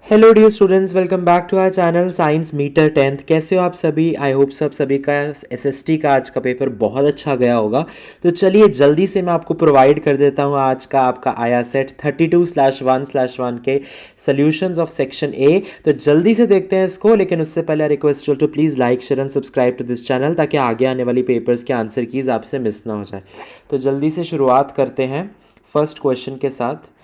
Hello dear students, welcome back to our channel science meter 10th। कैसे हो आप सभी? आई होप सब सभी का एसएसटी का आज का पेपर बहुत अच्छा गया होगा। तो चलिए जल्दी से मैं आपको प्रोवाइड कर देता हूँ आज का आपका आया सेट 32/1/1 के सॉल्यूशंस ऑफ सेक्शन ए। तो जल्दी से देखते हैं इसको, लेकिन उससे पहले I request you to please like share and subscribe to this channel, ताकि आगे आने वाली पेपर्स के आंसर कीज आपसे मिस ना हो जाए। तो जल्दी से शुरुआत करते हैं फर्स्ट क्वेश्चन के साथ।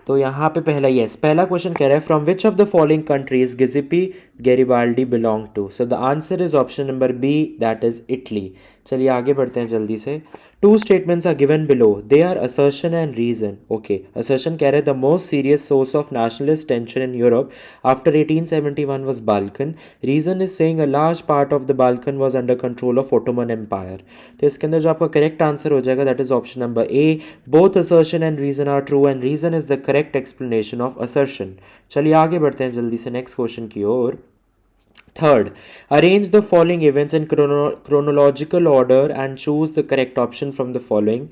तो यहाँ पे पहला क्वेश्चन कह रहा है, from which of the following countries Giuseppe Garibaldi belong to? So the answer is option number B, that is Italy. चलिए आगे बढ़ते हैं जल्दी से। Two statements are given below, they are assertion and reason. Okay, assertion कह रहे हैं the most serious source of nationalist tension in Europe after 1871 was Balkan. Reason is saying a large part of the Balkan was under control of Ottoman Empire. तो इसके अंदर जो आपका correct answer हो जाएगा that is option number A. Both assertion and reason are true and reason is the correct explanation of assertion. चलिए आगे बढ़ते हैं जल्दी से नेक्स्ट क्वेश्चन की ओर। Third, arrange the following events in chronological order and choose the correct option from the following.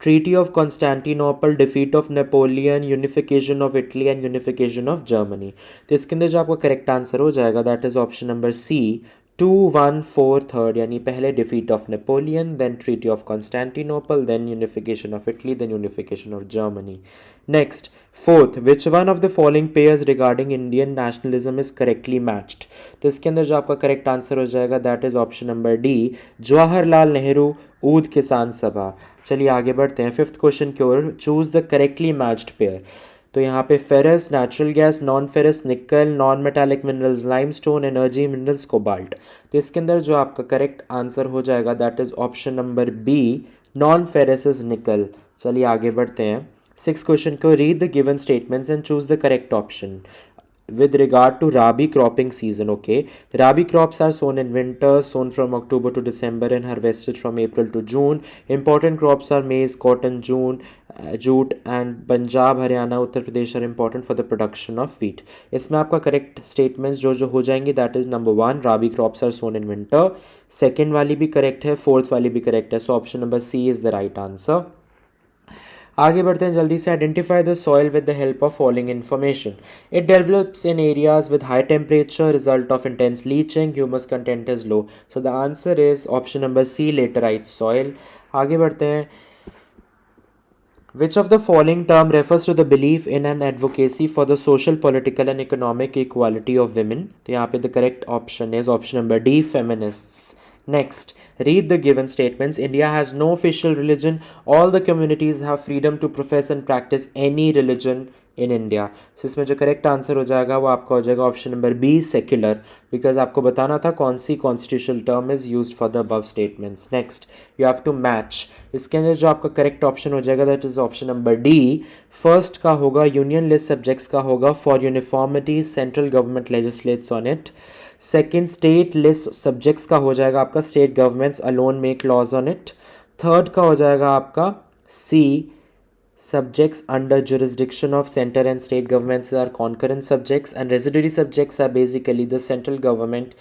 Treaty of Constantinople, defeat of Napoleon, unification of Italy and unification of Germany. तो इसके अंदर जो आपका correct answer हो जाएगा that is option number C, 2-1-4 यानी पहले defeat of Napoleon, then treaty of Constantinople, then unification of Italy, then unification of Germany. Next, fourth, which one of the following pairs regarding Indian nationalism is correctly matched? तो इसके अंदर जो आपका correct answer हो जाएगा that is option number D, Jawaharlal Nehru Oudh Kisan Sabha. चलिए आगे बढ़ते हैं फिफ्थ क्वेश्चन की ओर। Choose the correctly matched pair. तो यहाँ पे ferrous, natural gas, non ferrous, nickel, non metallic minerals, limestone, energy minerals, cobalt. तो इसके अंदर जो आपका करेक्ट आंसर हो जाएगा that is option number B, non ferrous is nickel. चलिए आगे बढ़ते हैं सिक्स क्वेश्चन को। Read the given statements and choose the correct option with regard to rabi cropping season. Okay, rabi crops are sown in winter, sown from October to December and harvested from April to June. Important crops are maize, cotton, jute and Punjab, Haryana, Uttar Pradesh are important for the production of wheat. इसमें आपका correct statements जो जो हो जाएंगे that is number one, rabi crops are sown in winter. Second वाली भी correct है, fourth वाली भी करेक्ट है, so option number C is the right answer. आगे बढ़ते हैं जल्दी से। Identify the soil with the help of following information. It develops in areas with high temperature, result of intense leaching, humus content is low. So the answer is option number C, laterite soil. आगे बढ़ते हैं। Which of the following term refers to the belief in and advocacy for the social, political and economic equality of women? तो यहाँ पे the correct option is option number D, feminists. Next, read the given statements. India has no official religion. All the communities have freedom to profess and practice any religion in India. So इसमें जो correct answer हो जाएगा वो आपका हो जाएगा option number B, secular, because आपको बताना था कौन सी constitutional term is used for the above statements. Next, you have to match. इसके अंदर जो आपका करेक्ट ऑप्शन हो जाएगा that is option number D. First का होगा यूनियन लिस्ट सब्जेक्ट्स का होगा for uniformity, central government legislates on it. Second, state list subjects का हो जाएगा आपका state governments alone make laws on it. Third का हो जाएगा आपका सी, subjects under jurisdiction of center and state governments are concurrent subjects, and residuary subjects are basically the central government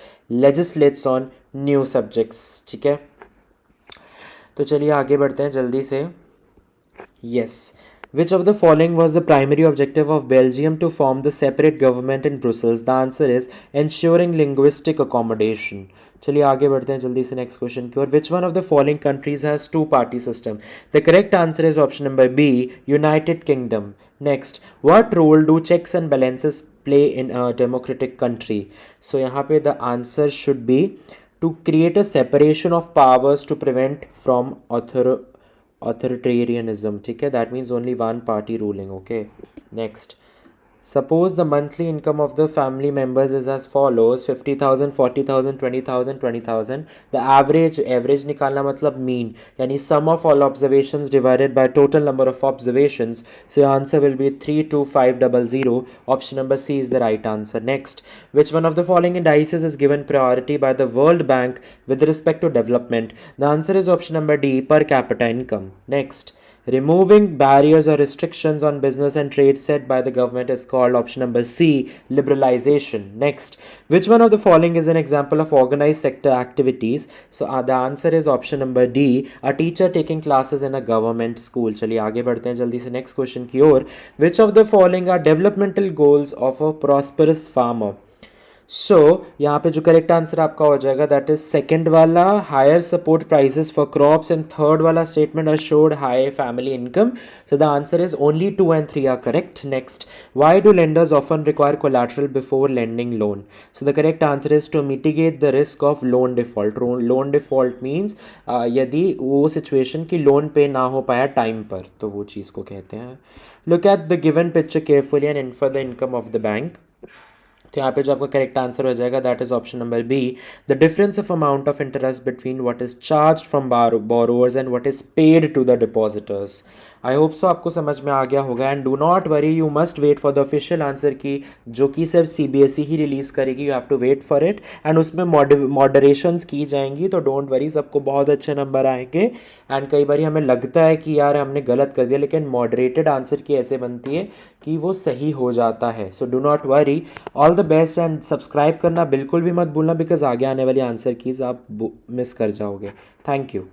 legislates on new subjects। ठीक है, तो चलिए आगे बढ़ते हैं जल्दी से। yes, which of the following was the primary objective of Belgium to form the separate government in Brussels? The answer is ensuring linguistic accommodation। चलिए आगे बढ़ते हैं जल्दी से नेक्स्ट क्वेश्चन की ओर। Which one of the following countries has two party system? The correct answer is option number B, United Kingdom. Next, what role do checks and balances play in a democratic country? So यहाँ पे the answer should be to create a separation of powers to prevent from authoritarianism। ठीक है, that means only one party ruling. Okay, next, suppose the monthly income of the family members is as follows: 50,000, 40,000, 20,000, 20,000। the average निकालना मतलब mean, यानी sum of all observations divided by total number of observations। so your answer will be 32500। option number C is the right answer। next, which one of the following indices is given priority by the World Bank with respect to development? the answer is option number D, per capita income। next, Removing barriers or restrictions on business and trade set by the government is called option number C, liberalization. Next, which one of the following is an example of organized sector activities? So the answer is option number D, a teacher taking classes in a government school. चलिए आगे बढ़ते हैं जल्दी से next question की ओर. Which of the following are developmental goals of a prosperous farmer? सो यहाँ पे जो करेक्ट आंसर आपका हो जाएगा दैट इज सेकेंड वाला, higher support prices for crops, and third वाला statement assured high family income. So the answer is only 2 and 3 are correct. Next, why do lenders often require collateral before lending loan? So the correct answer is to mitigate the risk of loan default. Loan default means यदि वो situation की loan पे ना हो पाया time पर तो वो चीज़ को कहते हैं. Look at the given picture carefully and infer the income of the bank. तो यहाँ पे जो आपका करेक्ट आंसर हो जाएगा that is option number B, the difference of amount of interest between what is charge from borrowers and what is paid to the depositors. I hope so आपको समझ में आ गया होगा. And do not worry, you must wait for the official answer की, जो कि सिर्फ CBSE ही रिलीज़ करेगी. You have to wait for it. And उसमें मॉडरेशंस की जाएंगी, तो डोंट वरी, सबको बहुत अच्छे नंबर आएंगे. एंड कई बार हमें लगता है कि यार हमने गलत कर दिया, लेकिन मॉडरेटेड आंसर की ऐसे बनती है कि वो सही हो जाता है. So do not worry. All the best. And subscribe करना बिल्कुल भी मत भूलना, बिकॉज आगे आने वाली आंसर कीज़ आप मिस कर जाओगे. Thank you.